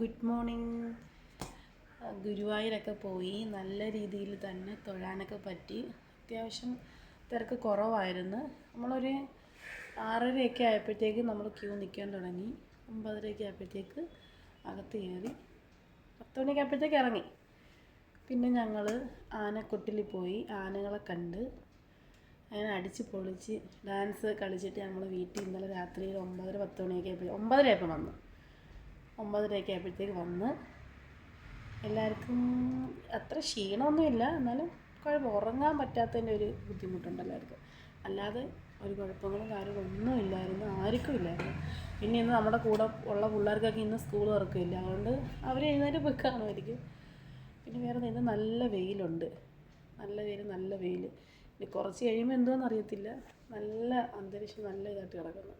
Good morning. ഗുരുവായൂരൊക്കെ പോയി നല്ല രീതിയിൽ തന്നെ തൊഴാനൊക്കെ പറ്റി. അത്യാവശ്യം തിരക്ക് കുറവായിരുന്നു. നമ്മളൊരു 6:30 ആയപ്പോഴത്തേക്ക് നമ്മൾ ക്യൂ നിൽക്കാൻ തുടങ്ങി. 9:30 ആയപ്പോഴത്തേക്ക് അകത്ത് കയറി. 10 മണിയൊക്കെ ആയപ്പോഴത്തേക്ക് ഇറങ്ങി. പിന്നെ ഞങ്ങൾ ആനക്കൊട്ടിൽ പോയി ആനകളെ കണ്ട് അങ്ങനെ അടിച്ച് പൊളിച്ച് ഡാൻസ് കളിച്ചിട്ട് ഞങ്ങൾ വീട്ടിൽ ഇന്നലെ രാത്രി 9:30 മണിയൊക്കെ ആയപ്പോൾ 9:30 ആയപ്പോൾ വന്നു. 9:30 ആയപ്പോഴത്തേക്ക് വന്ന് എല്ലാവർക്കും അത്ര ക്ഷീണമൊന്നുമില്ല, എന്നാലും ഉറങ്ങാൻ പറ്റാത്തതിൻ്റെ ഒരു ബുദ്ധിമുട്ടുണ്ട് എല്ലാവർക്കും. അല്ലാതെ ഒരു കുഴപ്പങ്ങളും കാര്യങ്ങളൊന്നും ഇല്ലായിരുന്നു, ആർക്കും ഇല്ലായിരുന്നു. പിന്നെ ഇന്ന് നമ്മുടെ കൂടെ ഉള്ള പിള്ളേർക്കൊക്കെ ഇന്ന് സ്കൂൾ തുറക്കില്ല, അതുകൊണ്ട് അവർ എഴുന്നേറ്റ് പോയി കാണുമായിരിക്കും. പിന്നെ വേറെ ഇന്ന് നല്ല വെയിലുണ്ട്, നല്ല വെയിൽ. ഇനി കുറച്ച് കഴിയുമ്പോൾ എന്തോന്ന് അറിയത്തില്ല, നല്ല അന്തരീക്ഷം നല്ല ഇതായിട്ട് കിടക്കുന്നു.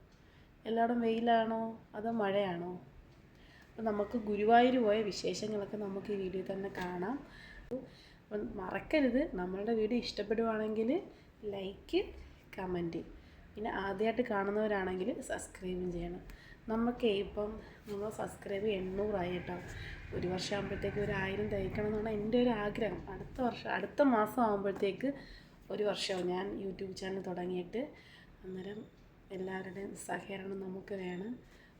എല്ലായിടും വെയിലാണോ അതോ മഴയാണോ? അപ്പോൾ നമുക്ക് ഗുരുവായൂർ പോയ വിശേഷങ്ങളൊക്കെ നമുക്ക് ഈ വീഡിയോയിൽ തന്നെ കാണാം. അപ്പം മറക്കരുത്, നമ്മളുടെ വീഡിയോ ഇഷ്ടപ്പെടുവാണെങ്കിൽ ലൈക്ക്, കമൻറ്റ്, പിന്നെ ആദ്യമായിട്ട് കാണുന്നവരാണെങ്കിൽ സബ്സ്ക്രൈബും ചെയ്യണം. നമുക്ക് ഇപ്പം നമ്മൾ സബ്സ്ക്രൈബ് 800 ആയി കേട്ടോ. ഒരു വർഷം ആകുമ്പോഴത്തേക്ക് ഒരു 1000 തയ്ക്കണം എന്നാണ് എൻ്റെ ഒരു ആഗ്രഹം. അടുത്ത മാസം ആകുമ്പോഴത്തേക്ക് ഒരു വർഷമാവും ഞാൻ യൂട്യൂബ് ചാനൽ തുടങ്ങിയിട്ട്. അന്നേരം എല്ലാവരുടെയും സഹകരണം നമുക്ക് വേണം.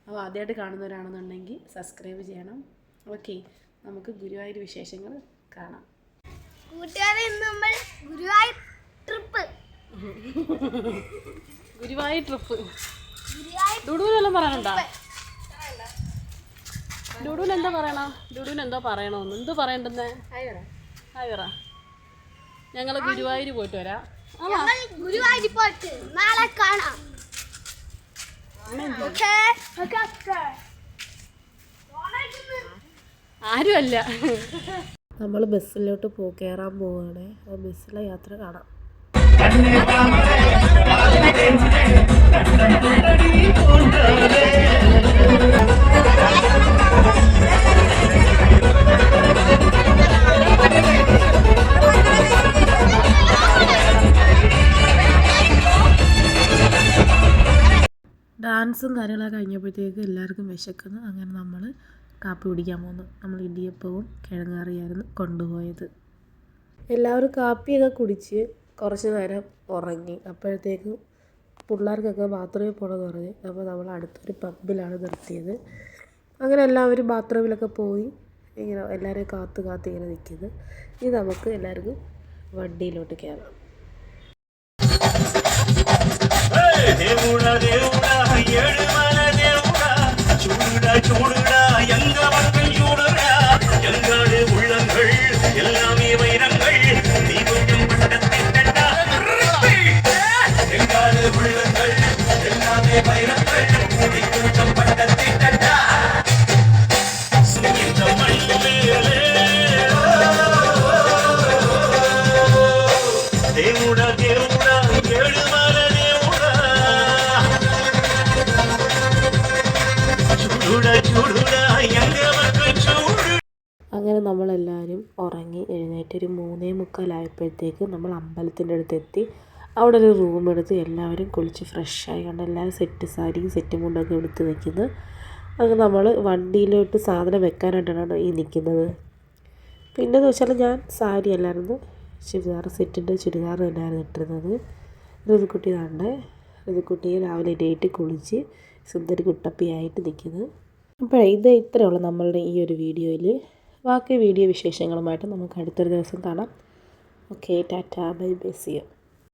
അപ്പോൾ ആദ്യമായിട്ട് കാണുന്നവരാണെന്നുണ്ടെങ്കിൽ സബ്സ്ക്രൈബ് ചെയ്യണം. ഓക്കെ, നമുക്ക് ഗുരുവായൂർ വിശേഷങ്ങൾ കാണാം. ഗുരുവായൂർ ട്രിപ്പ് ഡുഡുവിനെല്ലാം പറയണുണ്ടോ? ഡുഡുവിന് എന്താ പറയണോ? ഡുഡുവിന് എന്തോ പറയണമെന്ന്. എന്ത് പറയണ്ടെന്ന്? ഹായ് പറ. ഞങ്ങൾ ഗുരുവായൂർ പോയിട്ട് വരാം. നാളെ കാണാം. ആരുമല്ല, നമ്മൾ ബസ്സിലോട്ട് കയറാൻ പോവുകയാണ്. ആ ബസ്സിലെ യാത്ര കാണാം. ഡാൻസും കാര്യങ്ങളൊക്കെ കഴിഞ്ഞപ്പോഴത്തേക്ക് എല്ലാവർക്കും വിശക്കുന്നു. അങ്ങനെ നമ്മൾ കാപ്പി കുടിക്കാൻ പോകുന്നു. നമ്മൾ ഇടിയപ്പവും കിഴങ്ങറിയായിരുന്നു കൊണ്ടുപോയത്. എല്ലാവരും കാപ്പിയൊക്കെ കുടിച്ച് കുറച്ച് നേരം ഉറങ്ങി. അപ്പോഴത്തേക്ക് പിള്ളേർക്കൊക്കെ ബാത്റൂമിൽ പോകണമെന്ന് പറഞ്ഞ്, അപ്പോൾ നമ്മൾ അടുത്തൊരു പബ്ബിലാണ് നിർത്തിയത്. അങ്ങനെ എല്ലാവരും ബാത്റൂമിലൊക്കെ പോയി ഇങ്ങനെ എല്ലാവരെയും കാത്ത് ഇങ്ങനെ നിൽക്കുന്നത്. ഇനി നമുക്ക് എല്ലാവർക്കും വണ്ടിയിലോട്ട് കയറാം. അങ്ങനെ നമ്മളെല്ലാവരും ഉറങ്ങി എഴുന്നേറ്റ് ഒരു 3:45 ആയപ്പോഴത്തേക്ക് നമ്മൾ അമ്പലത്തിൻ്റെ അടുത്തെത്തി. അവിടെ ഒരു റൂം എടുത്ത് എല്ലാവരും കുളിച്ച് ഫ്രഷായി കൊണ്ട് എല്ലാവരും സാരിയും സെറ്റും കൊണ്ടൊക്കെ എടുത്ത് നിൽക്കുന്നത്. അത് നമ്മൾ വണ്ടിയിലോട്ട് സാധനം വെക്കാനായിട്ടാണ് ഈ നിൽക്കുന്നത്. പിന്നെന്ന് വെച്ചാൽ ഞാൻ സാരി അല്ലായിരുന്നു, സെറ്റിൻ്റെ ചുരിദാർ തന്നെയായിരുന്നു ഇട്ടിരുന്നത്. ഋതുക്കുട്ടി തന്നെ, ഋതുക്കുട്ടിയെ രാവിലെ എണീറ്റ് കുളിച്ച് സുന്ദരി കുട്ടപ്പിയായിട്ട് നിൽക്കുന്നത്. അപ്പോൾ ഇത് ഇത്രയേ ഉള്ളൂ നമ്മളുടെ ഈ ഒരു വീഡിയോയിൽ. ബാക്കി വീഡിയോ വിശേഷങ്ങളുമായിട്ട് നമുക്ക് അടുത്തൊരു ദിവസം കാണാം. Okay, tata, bye bye, see U.